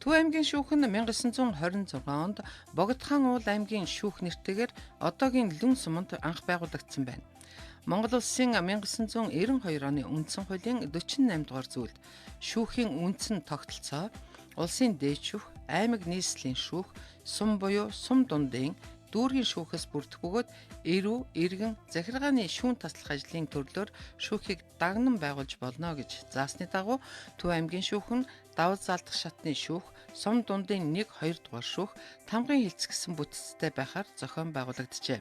Төв аймгийн шүүх нь 1926 онд Богдхан уул аймгийн шүүх нэртэйгээр одоогийн Лүн суманд анх байгуулагдсан байна. Монгол улсын 1992 оны үндсэн хуулийн 48 дугаар зүйлд шүүхийн үндсэн тогтолцоо улсын дээд шүүх, аймаг нийслэлийн шүүх, сум буюу сум дундын дүүргийн шүүхээс бүрдэх бөгөөд эрүү, иргэн, захиргааны шүүн таслах ажлын төрлөөр шүүхийг дагнан байгуулж болно гэж заасны дагуу Төв аймгийн шүүх нь давуу заалдах шатны шүүх, сум дундын 1-2 дугаар шүүх, тамгын хилцгсэн бүтцтэй байхаар зохион байгуулагджээ.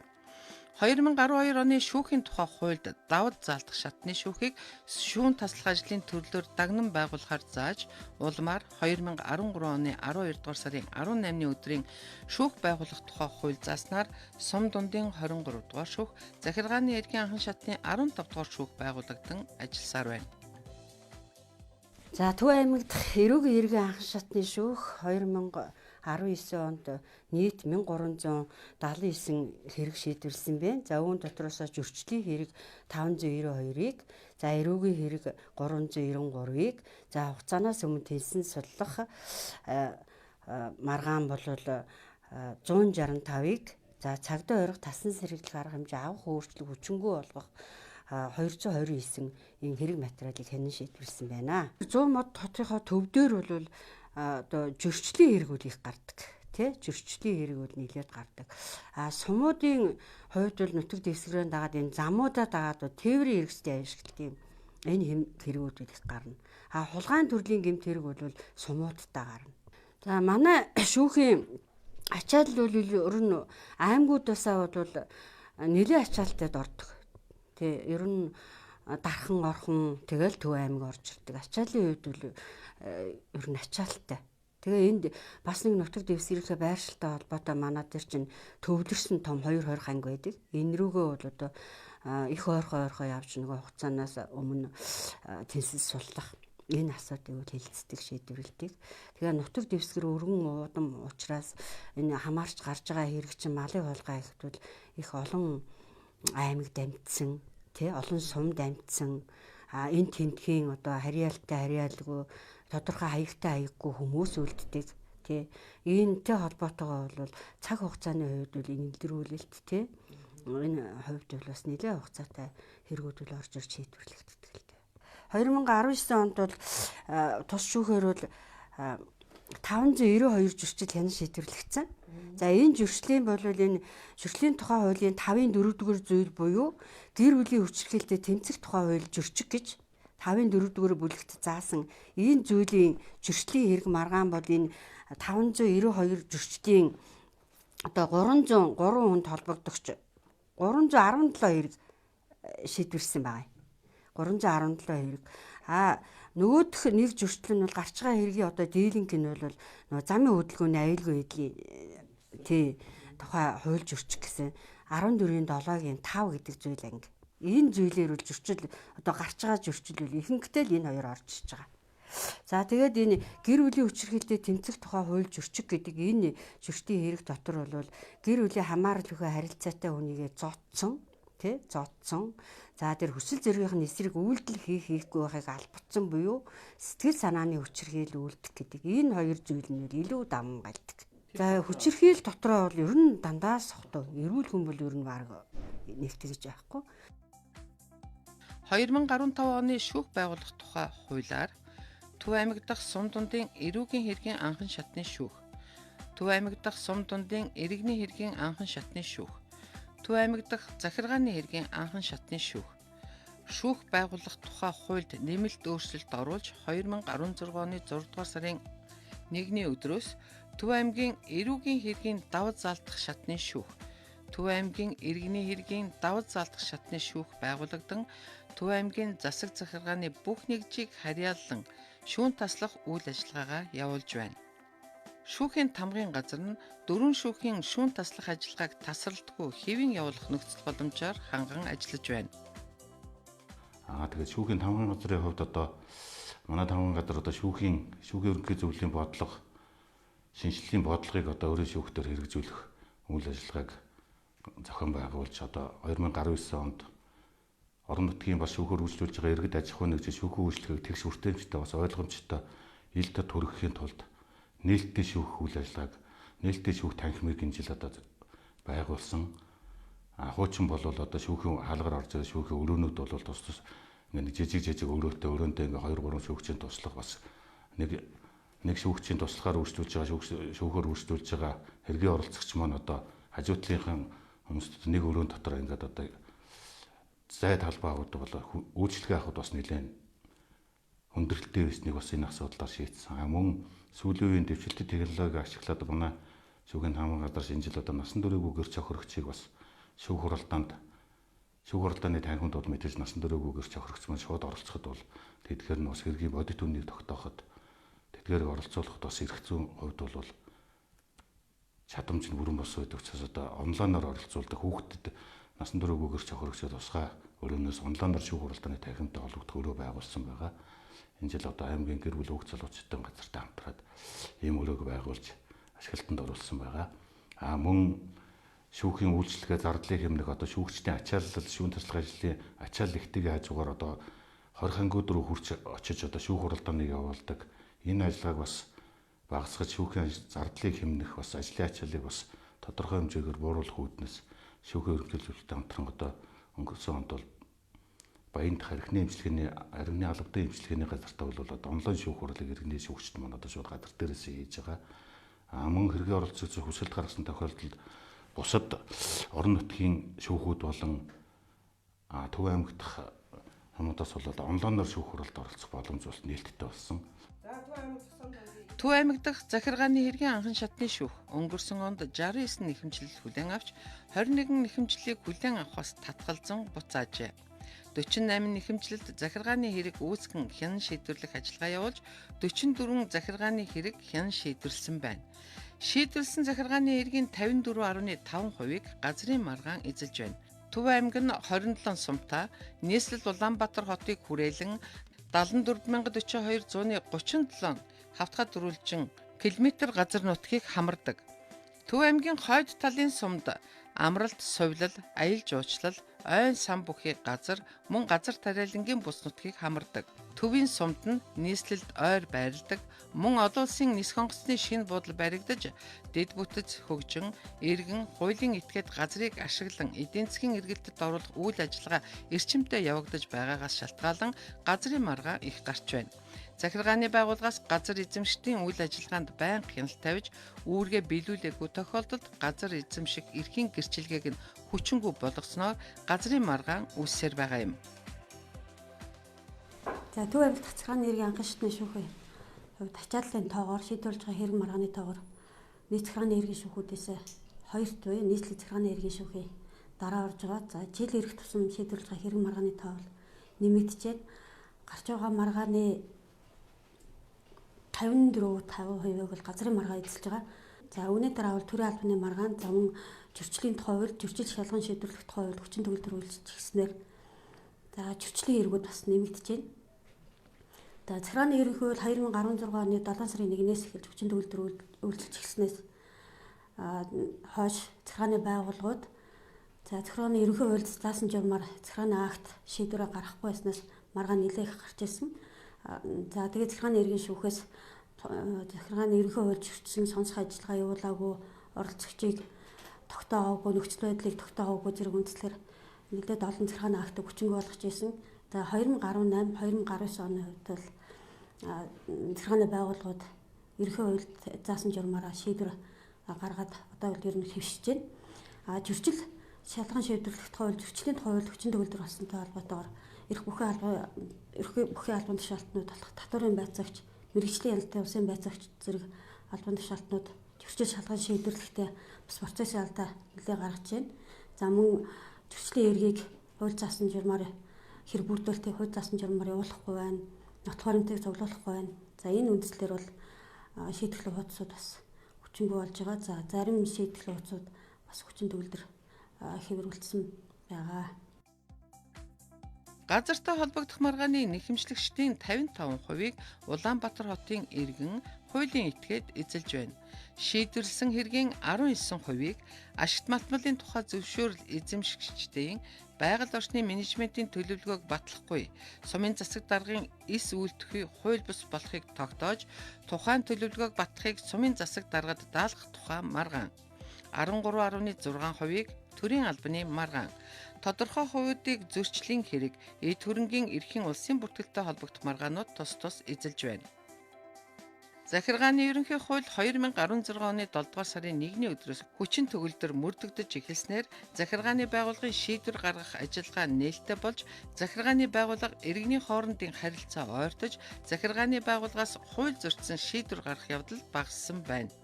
2012 оны шүүхийн тухай хуульд давуу заалдах шатны шүүхийг шүүн таслах ажлын төрлөөр дагнан байгуулахаар зааж, улмаар 2013 оны 12 дугаар сарын 18-ны өдрийн шүүх байгуулах тухай хууль зааснаар сум дундын 23 дугаар шүүх, захиргааны эргийн анхан шатны 15 дугаар шүүх байгуулагдсан ажилласаар байна. За Төв аймагт эрүүгийн эргийн анхан шатны шүүх 2019 онд нийт 1379 хэрэг шийдвэрлсэн байна. За үүн дотроос зөрчлийн хэрэг 592-ыг, за эрүүгийн хэрэг 393-ыг, за хугацаанаас өмнө тэнсэн судлах маргаан бол 165-ыг, за цагдаа орох тасан сэргийлэх арга хэмжээ авах өөрчлөлт хүчингү болгох 229 энэ хэрэг материалыг хянан шийдвэрлсэн байна. 100 мод хотынхоо төв дээр бол одоо зөрчлийн хэрэгүүд их гардаг. Тэ зөрчлийн хэрэгүүд нийлээд гардаг. Сумуудын хувьд бол нутаг дэвсгэрийн дагаад энэ замуудаа дагаад тээврийн хэрэгстэй ашигладаг энэ хэрэгүүд их гарна. Хулгайн төрлийн гэмт хэрэг бол сумуудтай гарна. За манай шүүхийн ачаал бол ер нь аймагуудасаа бол нэлээд ачаалтад ордог. Тэ ер нь дархан орхон тэгэл Төв аймаг орж ирдэг. Ачааллын үед бол ер нь ачаалттай. Тэгээ энд бас нэг нутаг дэвсгэрийнхээ байршилтай холбоотой манай дээр чинь төвлөрсөн том 2-20 анги байдаг. Энэ рүүгээ бол одоо их ойрхоо явж нөгөө хугацаанаас өмнө тэнцэл суллах энэ асуудыг хэлэлцдэг шийдвэрлэдэг. Тэгээ нутаг дэвсгэр өргөн уудам учраас энэ хамаарч гарч байгаа хэрэг чинь малын хулгай ихтвэл их олон аймаг дамжсан, тэ олон сум дамжсан, энэ тентхийн одоо харьяалтай харьяалгүй тодорхой хаягтай хаяггүй хүмүүс үлддэг, тэ энэтэй холбоотойгоо бол цаг хугацааны хувьд бол инэлрүүлэлт, тэ энэ хувьд бол бас нэлээд хугацаатай хэрэгүүд бол орж ирж шийдвэрлэгддэг л дээ. 2019 онд бол тус шүүхээр бол 592 зөрчил хянан шийдвэрлэгдсэн. За энэ зөрчлийн бол энэ зөрчлийн тухай хуулийн 5-ын 4-р зүйл буюу гэр бүлийн хүчирхийлэлтэй тэмцэх тухай хууль зөрчиг гэж 5-ын 4-р бүлэгт заасан энэ зүйлийн зөрчлийн хэрэг маргаан бол энэ 592 зөрчлийн одоо 303 хүнд холбогдогч 317 хэрэг шийдвэрсэн байна. 317 хэрэг. Нөгөөх нэг зөрчил нь бол гарч байгаа хэргийн одоо дийлэнх нь бол нөгөө замын хөдөлгөөний аюулгүй байдлын тий тухай хууль зөрчих гэсэн 14-ийн 7-гийн 5 гэдэг зүйл анги. Энэ зүйлээр бол зөрчил одоо гарч байгаа зөрчил бол ихэнхдээ л энэ хоёр орж иж байгаа. За тэгээд энэ гэр бүлийн хүчирхийлэлтэй тэмцэх тухай хууль зөрчиг гэдэг энэ зөрчлийн хэрэг дотор бол гэр бүлийн хамаарал бүхий харилцаатай хүнийгээ зодсон, тий зодсон. За тэр хүсэл зоригын эсрэг үйлдэл хийхгүй байхыг албацсан буюу сэтгэл санааны хүчирхийлэл үйлдэх гэдэг энэ хоёр зүйл нь илүү даван галдаг. За хүчирхийлэл дотроо бол ер нь дандаа сохтой. Эрүүл хүн бол ер нь баг нэгтгэж байхгүй. 2015 оны шүүх байгуулах тухай хуулиар Төв аймаг дахь сум дундын эрүүгийн хэргийн анхан шатны шүүх, Төв аймаг дахь сум дундын иргэний хэргийн анхан шатны шүүх, Төв аймаг дахь захиргааны хэргийн анхан шатны шүүх, шүүх байгуулах тухай хуульд нэмэлт өөрчлөлт оруулж 2016 оны 6 дугаар сарын 1-ний өдрөөс Төв аймгийн эрүүгийн хэргийн давуу заалдах шатны шүүх, Төв аймгийн иргэний хэргийн давуу заалдах шатны шүүх байгуулагдсан. Төв аймгийн засаг захиргааны бүх нэгжийг харьяалан шүүн таслах үйл ажиллагаагаа явуулж байна. Шүүхийн тамгын газар нь дөрвөн шүүхийн шүүн таслах ажиллагааг тасралтгүй хэвэн явуулах нөхцөл боломжоор ханган ажиллаж байна. Тэгээд шүүхийн тамгын газрын хувьд одоо манай тамгын газар одоо шүүхийн ерөнхий зөвлөлийн бодлого шинжилгээний бодлогыг одоо өөрийн шүүхтээр хэрэгжүүлэх үйл ажиллагааг зохион байгуулж одоо 2019 онд орон нутгийн бас шүүхөөр үйлчлүүлж байгаа иргэд аж ахуйн нэгжийн шүүхийн үйлчлэгийг тэгш хүртээмжтэй бас ойлгомжтой ил тод хүргэхийн тулд нээлттэй шүүх үйл ажиллагааг нээлттэй шүүх танхимыг энэ жил одоо байгуулсан. Хуучин бол одоо шүүхийн хаалгаар орж байгаа шүүхийн өрөөнүүд бол тус тус нэг жижиг өрөөтэй өрөөндөө ингээ 2 3 шүүгчийн туслах бас нэг шүүгчийн туслахаар үргэлжлүүлж байгаа шүүхөөр үргэлжлүүлж байгаа хэргийн оролцогч маань одоо хажуутлынхан хүмүүст нэг өрөөнд дотор ингээд одоо зай талбай авдаг болоо үйлчлэгээ авахд бас нэлээд хүндрэлтэй байсныг бас энэ асуудлаар шийдсэн. Мөн сүүлийн үеийн дэвшилтэт технологиг ашиглаад манай шүүхийн хамгаалалт газар шинэ жил одоо насан туршаагүй гэрч охирогчийг бас шүүх хуралдааны танхимд бол мэдээж насан туршаагүй гэрч охирогч маань шууд оролцоход бол тэдгээр нь бас хэргийн бодит үннийг тогтооход тэдгээрийг оролцуулахад бас эрх зүйн хувьд бол чадамж нь бүрэн бос байдаг учраас одоо онлайнаар оролцуулдаг хүүхдэд насан туршаагүй гэрч охирогчид тусгай өрөөнөөс онлайнаар шүүх хуралдааны танхимд холбогдох өрөө байгуулсан байгаа. Энэ жил одоо аймгийн гэр бүл хөгжил залуучдын газартай хамтраад ийм өрөөг байгуулж ашиглалтанд оруулсан байгаа. Мөн шүүхийн үйлчлэгээ зардлыг хэмнэх одоо шүүгчдийн ачаалал шүүн туршлага ажлын ачаалал ихтэйгийн хажуугаар одоо 20 ангиуд руу хурж очиж одоо шүүх хуралдааныг явуулдаг. Энэ ажиллагааг бас багасгаж шүүхийн зардлыг хэмнэх бас ажлын ачааллыг бас тодорхой хэмжээгээр бууруулах үүднээс шүүхийн ерөнхий зөвлөлтөд хамтран одоо өнгөрсөн онд бол Баян дахь архины албадан эмчилгээний газартаа бол одоо онлайн шүүх хурлыг иргэний шүүгчд маань одоо шууд газар дээрээс хийж байгаа. Мөн хэргийн оролцогч хүсэлт гаргасан тохиолдолд бусад орон нутгийн шүүхүүд болон Төв аймаг дахь хамтаас бол онлайнаар шүүх хуралд оролцох боломж бол нээлттэй болсон. Төв аймаг дахь захиргааны хэргийн анхан шатны шүүх өнгөрсөн онд 69 нэхэмжлэл хүлээн авч 21 нэхэмжлэлийг хүлээн авахаас татгалзан буцаажээ. 48 нэхэмжлэлд захиргааны хэрэг үүсгэн хянан шийдвэрлэх ажиллагаа явуулж 44 захиргааны хэрэг хянан шийдвэрлсэн байна. Шийдвэрлсэн захиргааны хэргийн 54.5%-ийг газрын маргаан эзэлж байна. Төв аймаг нь 27 сумтай нийслэл Улаанбаатар хотыг хүрээлэн 74042 хавтгад дөрвөлжин км газар нутгийг хамардаг. Төв аймгийн хойд талын сумд амралт, сувлал, аялал жуулчлал, ойн сан бүхий газар мөн газар тариалангийн бус нутгийг хамардаг. Төвийн сумд нь нийслэлд ойр байрладаг, мөн олон улсын нисэх онгоцны шинэ буудал баригдаж, дэд бүтэц, хөгжин, иргэн, хуулийн этгээд газрыг ашиглан эдийн засгийн эргэлтэд оруулах үйл ажиллагаа эрчимтэй явагдаж байгаагаас шалтгаалan газрын маргаан их гарч байна. Захиргааны байгууллагаас газар эзэмшигчдийн үйл ажиллагаанд байнга хяналт тавьж, үүргээ биелүүлээгүй тохиолдолд газар эзэмших эрхийн гэрчилгээг нь хүчингүй болгосноор газрын маргаан үүссээр байгаа юм. За Төв аймаг дахь захиргааны хэргийн анхан шатны шүүхийн хувьд ачааллын тоогоор шийдвэрлэж байгаа хэрэг маргааны тоогоор нийт захиргааны хэргийн шүүхүүдээс 2% нийслэл захиргааны хэргийн шүүхийн дараа орж байгаа. За жил ирэх тусам шийдвэрлэж байгаа хэрэг маргааны тоо бол нэмэгдчихэд гарч байгаа маргааны 54.5%-ийг бол газрын маргаа эзэлж байгаа. За үүний дараа бол төрийн албаны маргаан замун зөрчлийн тухай хууль, зөрчил шалган шийдвэрлэх тухай хууль хүчин төгөлдөр үйлчилж гиснээр за зөрчлийн эргүүд бас нэмэгдэж байна. За захиргааны ерөнхий хууль 2016 оны 7 сарын 1-ээс эхэлж хүчин төгөлдөр үйлчилж гиснээс хойш захиргааны байгууллагууд захиргааны ерөнхий хуульд заасан журмаар захиргааны акт шийдвэрээ гаргахгүй байснаас маргаан нэлээх гарч ирсэн. За тэгээд захиргааны хэргийн шүүхээс захиргааны ерөнхий хуульд зөрчсөн сонсох ажиллагаа явуулаагүй, оролцогчийг тогтоогоогүй, нөхцөл байдлыг тогтоогоогүй зэрэг үндслээр нэлээд олон захиргааны актыг хүчингүй болгож ирсэн. За 2018, 2019 оны хувьд бол захиргааны байгууллагууд ерөнхий хуульд заасан журмаараа шийдвэр гаргаад одоо бол ер нь хэвшиж байна. Зөрчил шалган шийдвэрлэх тухай хууль, зөрчлийн тухай хууль хүчин төгөлдөр болсонтой холбоотойгоор эрх бүхий албан тушаалтнууд болох татварын байцаагч, мэргэжлийн ялалтын улсын байцаагч зэрэг албан тушаалтнууд зөрчил шалган шийдвэрлэхдээ бас процессын алдаа нэлээд гаргаж байна. За мөн зөрчлийн эргийг хууль заасан журмаар хэр бүрдүүлэлтийг хууль заасан журмаар явуулахгүй байна. Нот баримтыг цуглуулахгүй байна. За энэ үндслээр бол шийтгэл хуудсууд бас хүчингүй болж байгаа. За зарим шийтгэл хуудсууд бас хүчин төгөлдөр хэврүүлсэн байгаа. Газартай холбогдох маргааны нэхэмжлэгчдийн 55%-ийг Улаанбаатар хотын иргэн хуулийн этгээд эзэлж байна. Шийдвэрлсэн хэргийн 19%-ийг ашигт малтмалын тухай зөвшөөрөл эзэмшигчдийн байгаль орчны менежментийн төлөвлөгөөг батлахгүй, сумын засаг даргын эс үйлдэх хууль бус болохыг тогтоож, тухайн төлөвлөгөөг батлахыг сумын засаг даргад даалгах тухай маргаан. 13.6%-ийг төрийн албаны маргаан. Тодорхой хувиудыг зөрчлийн хэрэг, эд хөрөнгийн эрхийн улсын бүртгэлтэй холбогдох маргаанууд тус тус эзэлж байна. Захиргааны ерөнхий хууль 2016 оны 7 дугаар сарын 1-ний өдрөөс хүчин төгөлдөр мөрдөгдөж эхэлснээр захиргааны байгууллагын шийдвэр гаргах ажиллагаа нээлттэй болж, захиргааны байгууллага иргэний хоорондын харилцаа ойртож, захиргааны байгууллагаас хууль зөрчсөн шийдвэр гаргах явдал багассан байна.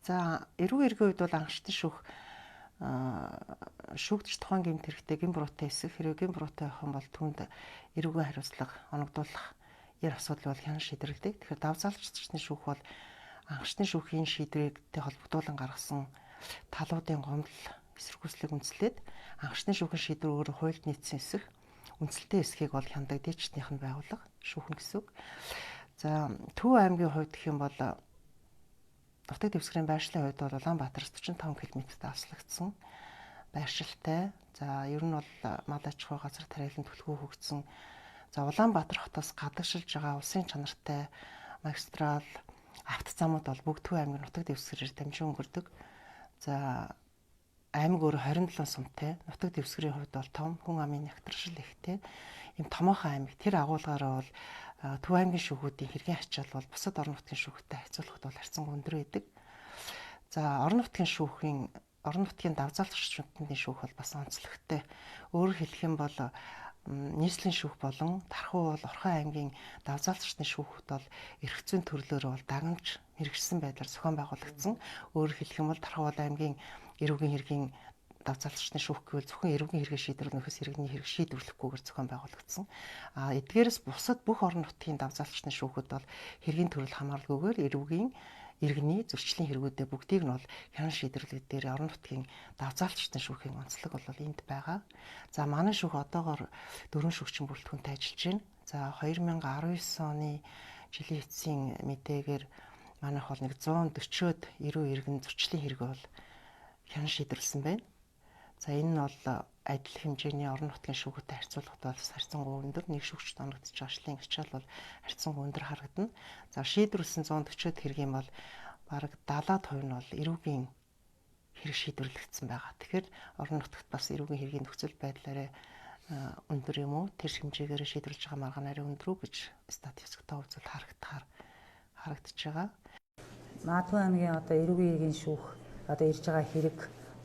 За, эрүүл эргийн үед бол анхшдын шүүгдэж тухайн гэмт хэрэгтэй гэн буруутай эсэх хэрэг гэн буруутай байх юм бол түүнд эрүүгийн хариуцлага оногдуулах яар асуудал бол хяналт шийдвэрлэдэг. Тэгэхээр давзаалчдын шүүх бол анхшдын шүүхийн шийдвэртэй холбогдуулан гаргасан талуудын гомдол эсэргүүцлийг үндэслээд анхшдын шүүхийн шийдвэрөөр хуульд нийцсэн эсэх үндсэлтэй эсхийг бол хяндаг дээдчдийнх нь байгууллага шүүхэн гэсэн үг. За, Төв аймгийн хувьд гэх юм бол Нутаг дэвсгэрийн байршлын хувьд бол Улаанбаатараас 45 км-т авслагдсан байршилтай. За, ер нь бол мал аж ахуй газар тариалан түлхүү хөгжсөн. За, Улаанбаатар хотоос гадагшилж байгаа улсын чанартай магистрал автозамууд бол бүгд Төв аймгийн Нутаг дэвсгэрээр дамжин өнгөрдөг. За, аймаг өөр 27 сумтай. Нутаг дэвсгэрийн хувьд бол том хүн амын нягтршил ихтэй. Ийм томоохон аймаг. Тэр агуулгаараа бол Төв аймгийн шүүхүүдийн хэргийн ачаал бол бусад орон нутгийн шүүхтэй харьцуулахад бол харьцангуй өндөр байдаг. За, орон нутгийн давзаалагчдын шүүх бол бас онцлогтой. Өөрөөр хэлэх юм бол нийслэлийн шүүх болон Тархуу бол Орхон аймгийн давзаалагчдын шүүхүүд бол эрх зүйн төрлөөр бол дагамж мэргэжсэн байдлаар зохион байгуулагдсан. Өөрөөр хэлэх юм бол Тархуу аймгийн эрүүгийн хэргийн давзаалагчдын шүүх гэвэл зөвхөн эрүүгийн хэргийг шийдвэрлэнээс иргэний хэрэг шийдвэрлэхгүйгээр зохион байгуулагдсан. Эдгээрээс бусад бүх орон нутгийн давзаалагчдын шүүхүүд бол хэргийн төрөл хамааралгүйгээр эрүүгийн иргэний зөрчлийн хэрэгүүдээ бүгдийг нь бол хяналт шийдвэрлэх дээр орон нутгийн давзаалагчдын шүүхийн онцлог бол энд байгаа. За, манай шүүх одоогоор 4 шүүгчийн бүрэлдэхүүнтэй ажиллаж байна. За, 2019 оны жилийн эцсийн мэдээгээр манайх бол 140-од эрүү иргэн зөрчлийн хэрэг бол хяналт шийдвэрлсэн байна. За, энэ нь бол адил хэмжээний орон нутгийн шүүхтэй харьцуулахад бол харьцангуй өндөр. Нэг шүүгчд оногдож байгаа ажлын ачаал бол харьцангуй өндөр харагдана. За, шийдвэрлсэн 140-од хэргийн бол бараг 70% нь бол эрүүгийн хэрэг шийдвэрлэгдсэн байгаа. Тэгэхээр орон нутагт бас эрүүгийн хэргийн нөхцөл байдлаараа өндөр юм уу? Тэр хэмжээгээр шийдвэрлэж байгаа маргаан арай өндөр үү гэж статистиктэй үзвэл харагдаж байгаа. Төв аймгийн одоо эрүүгийн хэргийн шүүх одоо ирж байгаа хэрэг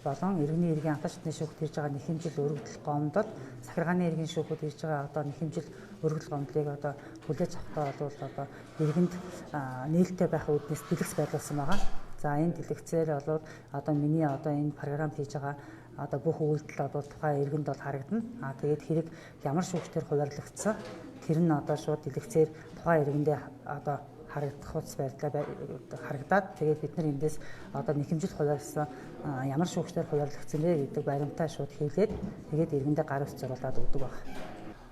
болон иргэний хэргийн анталчдын шүүхд ирж байгаа нэхэмжил өргөдөл гомдол, захиргааны хэргийн шүүхүүд ирж байгаа одоо нэхэмжил өргөдөл гомдлыг одоо хүлээж авахтаа бол одоо иргэнд нээлттэй байх үүднээс дэлгэц байрлуулсан байгаа. За, энэ дэлгэцээр бол одоо миний одоо энэ програмд хийж байгаа одоо бүх үйлдэл одоо тухайн иргэнд бол харагдана. Тэгээд хэрэг ямар шүүхтэр хуваарлагдсан тэр нь одоо шууд дэлгэцээр тухайн иргэндээ одоо харагдах утас байдлаа харагдаад тэгээд бид нар эндээс одоо нэхэмжил хуваарлсан ямар шүүгчдээр хуваарлагдсан бэ гэдэг баримтаа шууд хийлээд тэгээд иргэндээ гар утас зуруулаад өгдөг баг.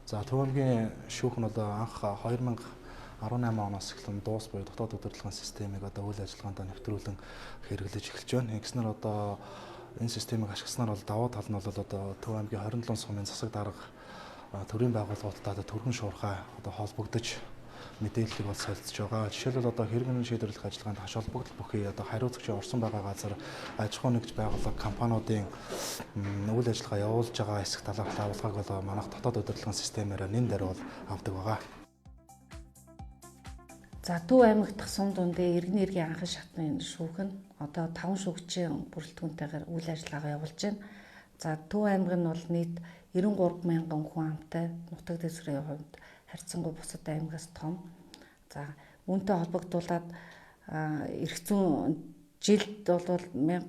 За, Төв аймгийн шүүх нь одоо анх 2018 оноос эхлэн дуус буюу дотоод удирдлагын системийг одоо үйл ажиллагаанд нэвтрүүлэн хэрэглэж эхэлж байна. Ингэснээр одоо энэ системийг ашигласнаар бол давуу тал нь бол одоо Төв аймгийн 27 сумын засаг дарга төрийн байгууллагуудтай одоо төрхөн шуурхай одоо холбогдож мэдээллийг бол солилцож байгаа. Жишээлбэл одоо хэрэгэн шийдвэрлэх ажиллагаанд хаш холбогдол бүхий одоо хариуцагчийн орсон байгаа газар аж ахуй нэгж байгууллага компаниудын үйл ажиллагаа явуулж байгаа хэсэг талаарх агуулгыг бол манайх дотоод удирдлагын системээр нэн даруй авдаг байгаа. За, Төв аймаг дахь сум дундээ иргэний хэргийн анхан шатны шүүх нь одоо 5 шүүгчийн бүрэлдэхүүнтэйгээр үйл ажиллагаа явуулж байна. За, Төв аймаг нь бол нийт 93 мянган хүн амтай, нутаг дэвсгэрийн хувьд харьцангуй бусад аймагаас том. За, үүнтэй холбогдуулаад эрх зүйн жилд бол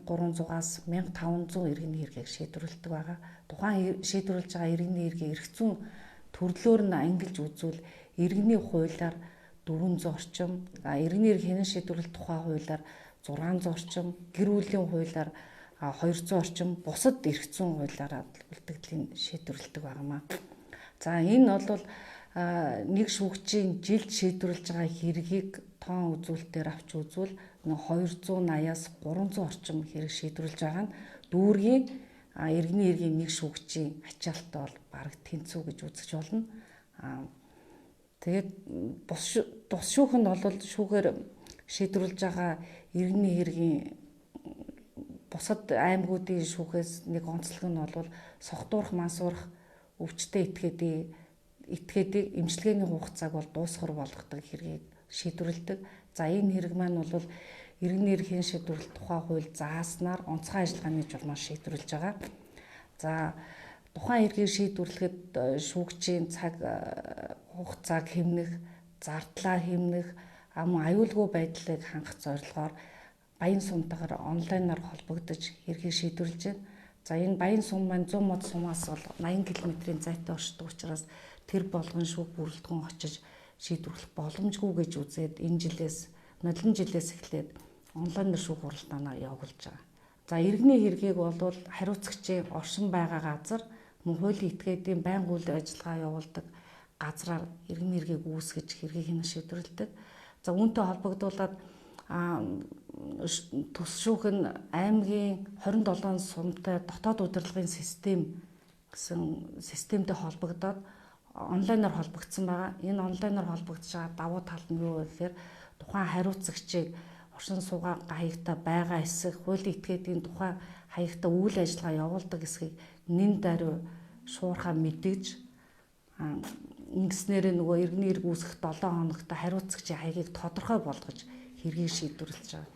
1300-аас 1500 иргэний хэргийг шийдвэрлэдэг байгаа. Тухайн шийдвэрлэж байгаа иргэний хэргийг эрх зүйн төрлөөр нь ангилж үзвэл иргэний хуулиар 400 орчим, иргэний хэрэг хянан шийдвэрлэх тухай хуулиар 600 орчим, гэр бүлийн хуулиар 200 орчим, бусад эрх зүйн хуулиараа үлдэгдлийн шийдвэрлэдэг байнамаа. За, энэ бол нэг шүүгчийн жилд шийдвэрлэж байгаа хэргийг тоон үзүүлэлтээр авч үзвэл 280-аас 300 орчим хэрэг шийдвэрлэж байгаа нь дүүргийн иргэний иргэн нэг шүүгчийн ачаалттай бол бараг тэнцүү гэж үзэж болно. Тэгээд бус шүүхэнд бол шүүгээр шийдвэрлэж байгаа иргэний иргэн бусад аймагуудын шүүхээс нэг онцлог нь бол согтуурах, мансуурах, өвчтөе этгээдийг эмчилгээний хугацааг бол дуусгар болгодог хэргийг шийдвэрлэдэг. За энэ хэрэг маань бол иргэний эрхийн шийдвэрлэлт тухай хууль зааснаар онцгой ажиллагааны журмаар шийдвэрлэж байгаа. За тухайн эрхийг шийдвэрлэхэд шүүгчийн цаг хугацааг хэмнэх, зардлаа хэмнэх, аюулгүй байдлыг хангах зорилгоор баян сумтайгаар онлайнаар холбогдож эрхийг шийдвэрлэж байна. За энэ баян сум маань 100 мод сумаас бол 80 км-ийн зайтай оршдог учраас тэр болгон шүүх бүрэлдэхүүн очиж шийдвэрлэх боломжгүй гэж үзээд энэ жилээс нодлон жилээс эхлээд онлайнаар шүүх хуралдаанаа явуулж байгаа. За иргэний хэргийг бол хариуцагчийн оршин байгаа газар мөн хуулийн этгээдийн байнга үйл ажиллагаа явуулдаг газраар иргэний хэргийг үүсгэж хэргийг хянах шийдвэрлэдэг. За үүнтэй холбогдуулаад төс шүүх нь аймгийн 27 сумтай дотоод удирдлагын систем гэсэн системтэй холбогдоод онлайнаар холбогдсон байгаа. Энэ онлайнаар холбогдож байгаа давуу тал нь юу вэ гэхээр тухайн хариуцагчийг оршин суугаа хаягта байгаа эсэх хуулийн этгээдийн тухайн хаягта үйл ажиллагаа явуулдаг эсхийг нэн даруй шуурхаа мэдээж ингэснээр нөгөө иргэний эрг үүсэх 7 хоногт хариуцагчийн хаягийг тодорхой болгож хэргийг шийдвэрлэж байгаа.